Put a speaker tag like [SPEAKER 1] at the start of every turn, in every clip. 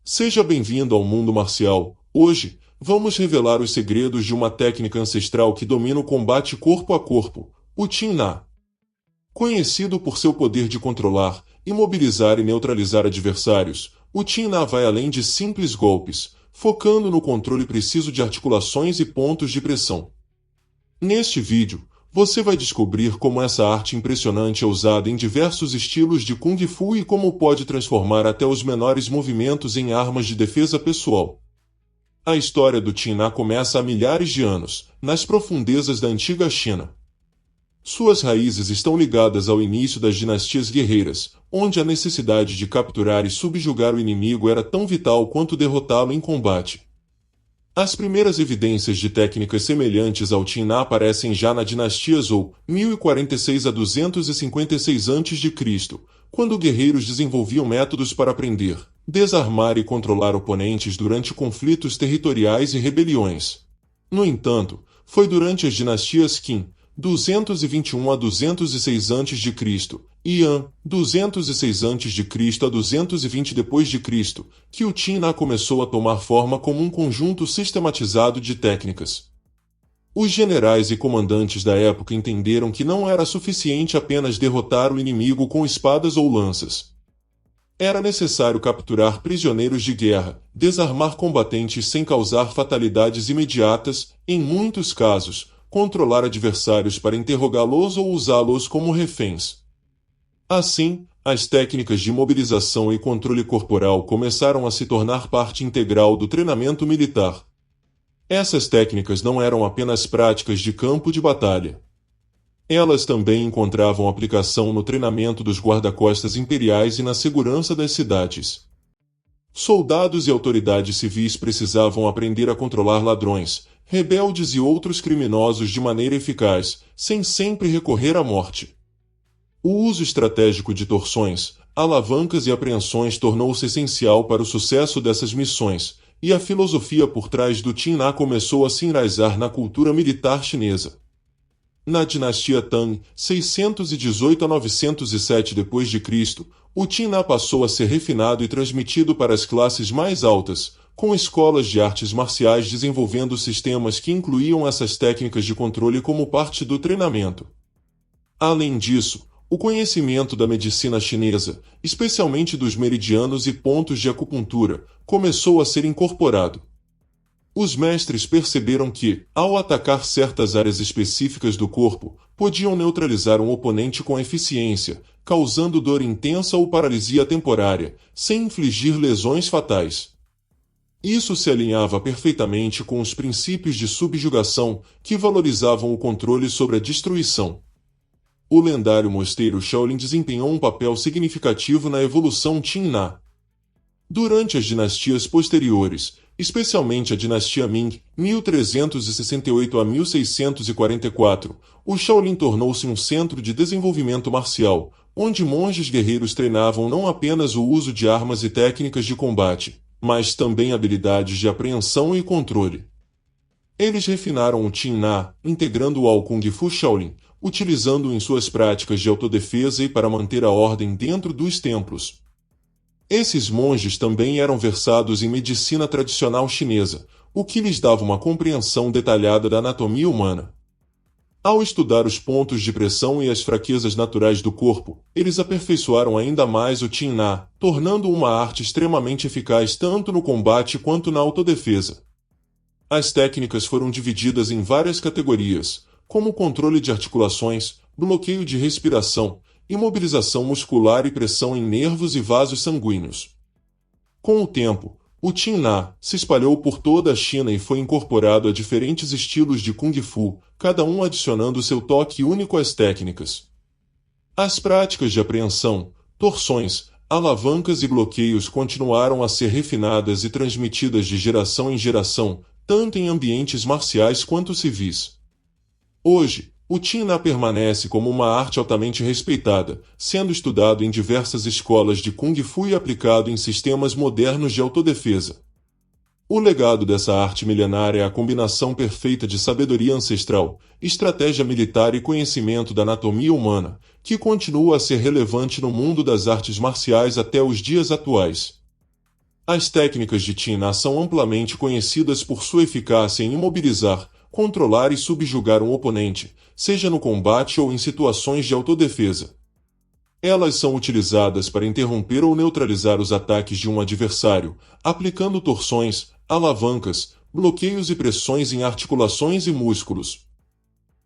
[SPEAKER 1] Seja bem-vindo ao mundo marcial. Hoje, vamos revelar os segredos de uma técnica ancestral que domina o combate corpo a corpo, o Tin Na. Conhecido por seu poder de controlar, imobilizar e neutralizar adversários, o Tin Na vai além de simples golpes, focando no controle preciso de articulações e pontos de pressão. Neste vídeo, você vai descobrir como essa arte impressionante é usada em diversos estilos de Kung Fu e como pode transformar até os menores movimentos em armas de defesa pessoal. A história do Tin Na começa há milhares de anos, nas profundezas da antiga China. Suas raízes estão ligadas ao início das dinastias guerreiras, onde a necessidade de capturar e subjugar o inimigo era tão vital quanto derrotá-lo em combate. As primeiras evidências de técnicas semelhantes ao Tin Na aparecem já na dinastia Zhou, 1046 a 256 a.C., quando guerreiros desenvolviam métodos para prender, desarmar e controlar oponentes durante conflitos territoriais e rebeliões. No entanto, foi durante as dinastias Qin, 221 a 206 a.C., e An, 206 a.C. a 220 d.C., que o Tin Na começou a tomar forma como um conjunto sistematizado de técnicas. Os generais e comandantes da época entenderam que não era suficiente apenas derrotar o inimigo com espadas ou lanças. Era necessário capturar prisioneiros de guerra, desarmar combatentes sem causar fatalidades imediatas, em muitos casos, controlar adversários para interrogá-los ou usá-los como reféns. Assim, as técnicas de mobilização e controle corporal começaram a se tornar parte integral do treinamento militar. Essas técnicas não eram apenas práticas de campo de batalha. Elas também encontravam aplicação no treinamento dos guarda-costas imperiais e na segurança das cidades. Soldados e autoridades civis precisavam aprender a controlar ladrões, rebeldes e outros criminosos de maneira eficaz, sem sempre recorrer à morte. O uso estratégico de torções, alavancas e apreensões tornou-se essencial para o sucesso dessas missões, e a filosofia por trás do Tin Na começou a se enraizar na cultura militar chinesa. Na dinastia Tang, 618 a 907 d.C., o Tin Na passou a ser refinado e transmitido para as classes mais altas, com escolas de artes marciais desenvolvendo sistemas que incluíam essas técnicas de controle como parte do treinamento. Além disso, o conhecimento da medicina chinesa, especialmente dos meridianos e pontos de acupuntura, começou a ser incorporado. Os mestres perceberam que, ao atacar certas áreas específicas do corpo, podiam neutralizar um oponente com eficiência, causando dor intensa ou paralisia temporária, sem infligir lesões fatais. Isso se alinhava perfeitamente com os princípios de subjugação, que valorizavam o controle sobre a destruição. O lendário mosteiro Shaolin desempenhou um papel significativo na evolução Tin Na. Durante as dinastias posteriores, especialmente a dinastia Ming, 1368 a 1644, o Shaolin tornou-se um centro de desenvolvimento marcial, onde monges guerreiros treinavam não apenas o uso de armas e técnicas de combate, mas também habilidades de apreensão e controle. Eles refinaram o Tin Na, integrando-o ao Kung Fu Shaolin, utilizando-o em suas práticas de autodefesa e para manter a ordem dentro dos templos. Esses monges também eram versados em medicina tradicional chinesa, o que lhes dava uma compreensão detalhada da anatomia humana. Ao estudar os pontos de pressão e as fraquezas naturais do corpo, eles aperfeiçoaram ainda mais o Tin Na, tornando-o uma arte extremamente eficaz tanto no combate quanto na autodefesa. As técnicas foram divididas em várias categorias, como controle de articulações, bloqueio de respiração, imobilização muscular e pressão em nervos e vasos sanguíneos. Com o tempo, o Tin Na se espalhou por toda a China e foi incorporado a diferentes estilos de Kung Fu, cada um adicionando seu toque único às técnicas. As práticas de apreensão, torções, alavancas e bloqueios continuaram a ser refinadas e transmitidas de geração em geração, tanto em ambientes marciais quanto civis. Hoje, o Tin Na permanece como uma arte altamente respeitada, sendo estudado em diversas escolas de Kung Fu e aplicado em sistemas modernos de autodefesa. O legado dessa arte milenária é a combinação perfeita de sabedoria ancestral, estratégia militar e conhecimento da anatomia humana, que continua a ser relevante no mundo das artes marciais até os dias atuais. As técnicas de Tina são amplamente conhecidas por sua eficácia em imobilizar, controlar e subjugar um oponente, seja no combate ou em situações de autodefesa. Elas são utilizadas para interromper ou neutralizar os ataques de um adversário, aplicando torções, alavancas, bloqueios e pressões em articulações e músculos.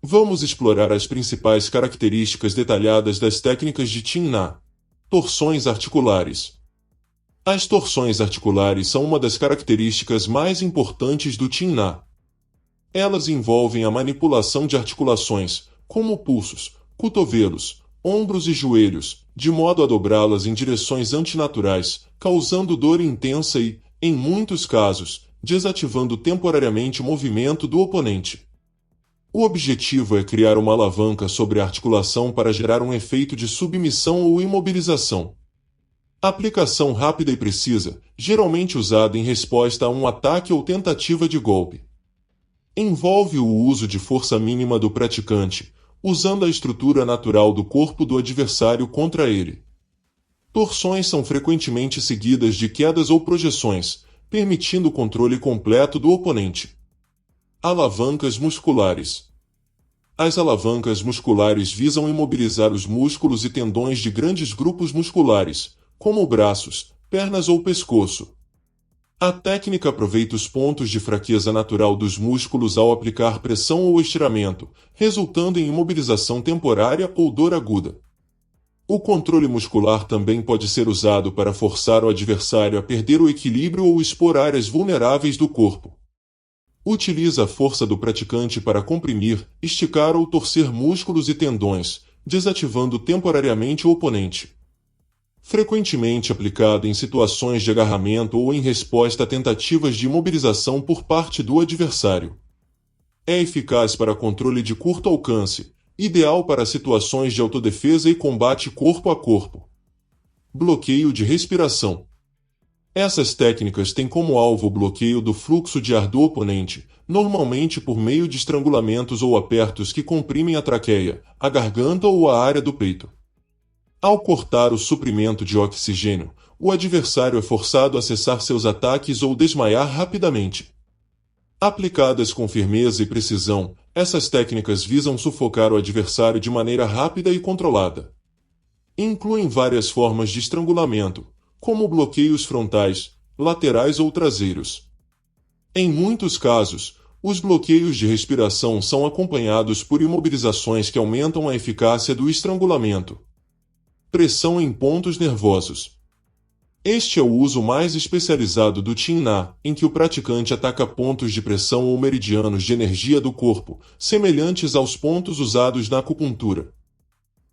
[SPEAKER 1] Vamos explorar as principais características detalhadas das técnicas de Tina. Torções articulares. As torções articulares são uma das características mais importantes do Tina. Elas envolvem a manipulação de articulações, como pulsos, cotovelos, ombros e joelhos, de modo a dobrá-las em direções antinaturais, causando dor intensa e, em muitos casos, desativando temporariamente o movimento do oponente. O objetivo é criar uma alavanca sobre a articulação para gerar um efeito de submissão ou imobilização. Aplicação rápida e precisa, geralmente usada em resposta a um ataque ou tentativa de golpe. Envolve o uso de força mínima do praticante, usando a estrutura natural do corpo do adversário contra ele. Torções são frequentemente seguidas de quedas ou projeções, permitindo o controle completo do oponente. Alavancas musculares. As alavancas musculares visam imobilizar os músculos e tendões de grandes grupos musculares, como braços, pernas ou pescoço. A técnica aproveita os pontos de fraqueza natural dos músculos ao aplicar pressão ou estiramento, resultando em imobilização temporária ou dor aguda. O controle muscular também pode ser usado para forçar o adversário a perder o equilíbrio ou expor áreas vulneráveis do corpo. Utiliza a força do praticante para comprimir, esticar ou torcer músculos e tendões, desativando temporariamente o oponente. Frequentemente aplicado em situações de agarramento ou em resposta a tentativas de imobilização por parte do adversário. É eficaz para controle de curto alcance, ideal para situações de autodefesa e combate corpo a corpo. Bloqueio de respiração. Essas técnicas têm como alvo o bloqueio do fluxo de ar do oponente, normalmente por meio de estrangulamentos ou apertos que comprimem a traqueia, a garganta ou a área do peito. Ao cortar o suprimento de oxigênio, o adversário é forçado a cessar seus ataques ou desmaiar rapidamente. Aplicadas com firmeza e precisão, essas técnicas visam sufocar o adversário de maneira rápida e controlada. Incluem várias formas de estrangulamento, como bloqueios frontais, laterais ou traseiros. Em muitos casos, os bloqueios de respiração são acompanhados por imobilizações que aumentam a eficácia do estrangulamento. Pressão em pontos nervosos. Este é o uso mais especializado do Tina, em que o praticante ataca pontos de pressão ou meridianos de energia do corpo, semelhantes aos pontos usados na acupuntura.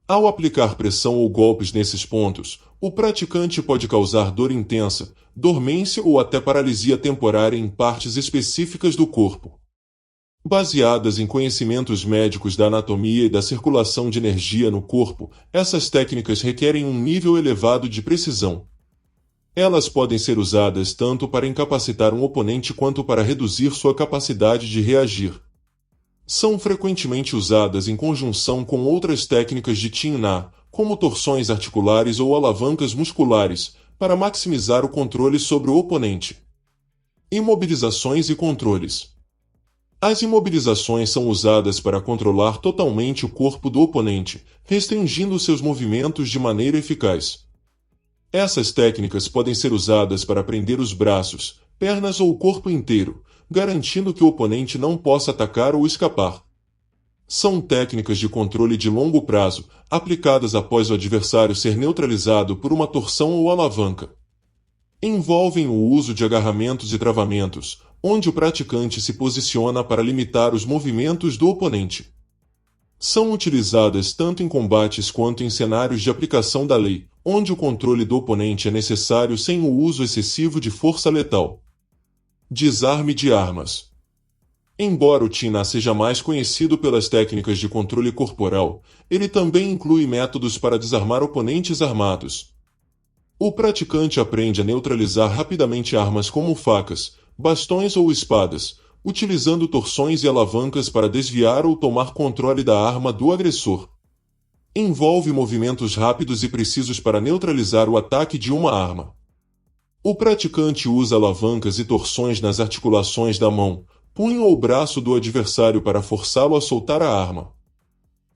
[SPEAKER 1] Ao aplicar pressão ou golpes nesses pontos, o praticante pode causar dor intensa, dormência ou até paralisia temporária em partes específicas do corpo. Baseadas em conhecimentos médicos da anatomia e da circulação de energia no corpo, essas técnicas requerem um nível elevado de precisão. Elas podem ser usadas tanto para incapacitar um oponente quanto para reduzir sua capacidade de reagir. São frequentemente usadas em conjunção com outras técnicas de Tina, como torções articulares ou alavancas musculares, para maximizar o controle sobre o oponente. Imobilizações e controles. As imobilizações são usadas para controlar totalmente o corpo do oponente, restringindo seus movimentos de maneira eficaz. Essas técnicas podem ser usadas para prender os braços, pernas ou o corpo inteiro, garantindo que o oponente não possa atacar ou escapar. São técnicas de controle de longo prazo, aplicadas após o adversário ser neutralizado por uma torção ou alavanca. Envolvem o uso de agarramentos e travamentos, onde o praticante se posiciona para limitar os movimentos do oponente. São utilizadas tanto em combates quanto em cenários de aplicação da lei, onde o controle do oponente é necessário sem o uso excessivo de força letal. Desarme de armas. Embora o Tina seja mais conhecido pelas técnicas de controle corporal, ele também inclui métodos para desarmar oponentes armados. O praticante aprende a neutralizar rapidamente armas como facas, bastões ou espadas, utilizando torções e alavancas para desviar ou tomar controle da arma do agressor. Envolve movimentos rápidos e precisos para neutralizar o ataque de uma arma. O praticante usa alavancas e torções nas articulações da mão, punho ou braço do adversário para forçá-lo a soltar a arma.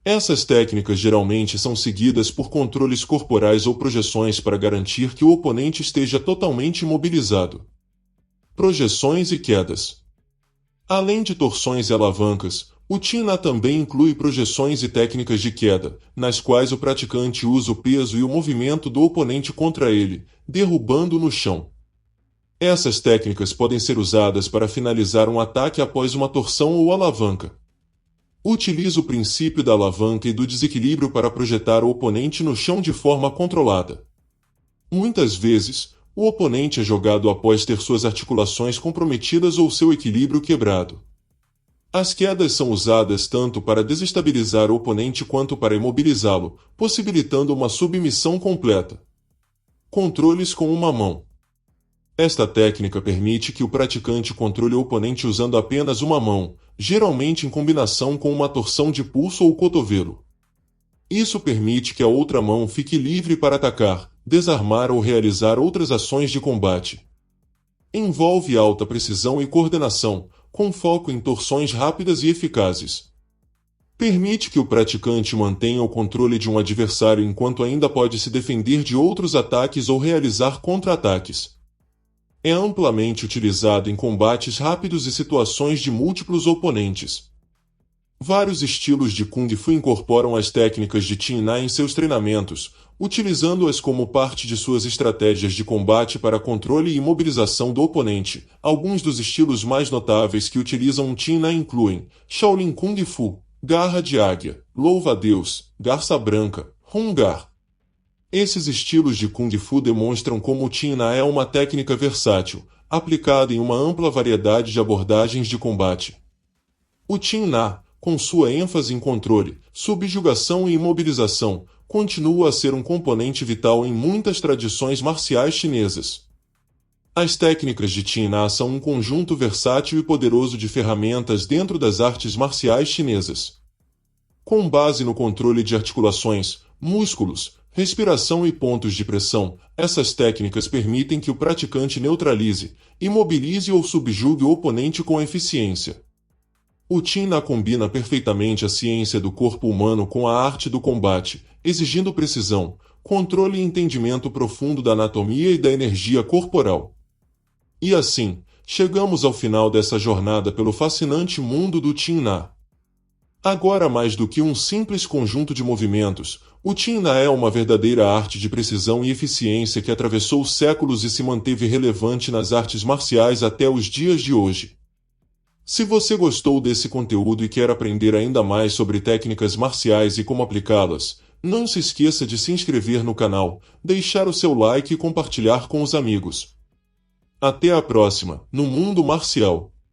[SPEAKER 1] Essas técnicas geralmente são seguidas por controles corporais ou projeções para garantir que o oponente esteja totalmente imobilizado. Projeções e quedas. Além de torções e alavancas, o Tin-Na também inclui projeções e técnicas de queda, nas quais o praticante usa o peso e o movimento do oponente contra ele, derrubando-o no chão. Essas técnicas podem ser usadas para finalizar um ataque após uma torção ou alavanca. Utiliza o princípio da alavanca e do desequilíbrio para projetar o oponente no chão de forma controlada. Muitas vezes, o oponente é jogado após ter suas articulações comprometidas ou seu equilíbrio quebrado. As quedas são usadas tanto para desestabilizar o oponente quanto para imobilizá-lo, possibilitando uma submissão completa. Controles com uma mão. Esta técnica permite que o praticante controle o oponente usando apenas uma mão, geralmente em combinação com uma torção de pulso ou cotovelo. Isso permite que a outra mão fique livre para atacar, desarmar ou realizar outras ações de combate. Envolve alta precisão e coordenação, com foco em torções rápidas e eficazes. Permite que o praticante mantenha o controle de um adversário enquanto ainda pode se defender de outros ataques ou realizar contra-ataques. É amplamente utilizado em combates rápidos e situações de múltiplos oponentes. Vários estilos de Kung Fu incorporam as técnicas de Tin-Na em seus treinamentos, utilizando-as como parte de suas estratégias de combate para controle e imobilização do oponente. Alguns dos estilos mais notáveis que utilizam o Tin-Na incluem Shaolin Kung Fu, Garra de Águia, Louva-a-Deus, Garça Branca, Hung-Gar. Esses estilos de Kung Fu demonstram como o Tin-Na é uma técnica versátil, aplicada em uma ampla variedade de abordagens de combate. O Tin-Na, com sua ênfase em controle, subjugação e imobilização, continua a ser um componente vital em muitas tradições marciais chinesas. As técnicas de Tin-Na são um conjunto versátil e poderoso de ferramentas dentro das artes marciais chinesas. Com base no controle de articulações, músculos, respiração e pontos de pressão, essas técnicas permitem que o praticante neutralize, imobilize ou subjugue o oponente com eficiência. O Tin-Na combina perfeitamente a ciência do corpo humano com a arte do combate, exigindo precisão, controle e entendimento profundo da anatomia e da energia corporal. E assim, chegamos ao final dessa jornada pelo fascinante mundo do Tin-Na. Agora, mais do que um simples conjunto de movimentos, o Tin-Na é uma verdadeira arte de precisão e eficiência que atravessou séculos e se manteve relevante nas artes marciais até os dias de hoje. Se você gostou desse conteúdo e quer aprender ainda mais sobre técnicas marciais e como aplicá-las, não se esqueça de se inscrever no canal, deixar o seu like e compartilhar com os amigos. Até a próxima, no Mundo Marcial.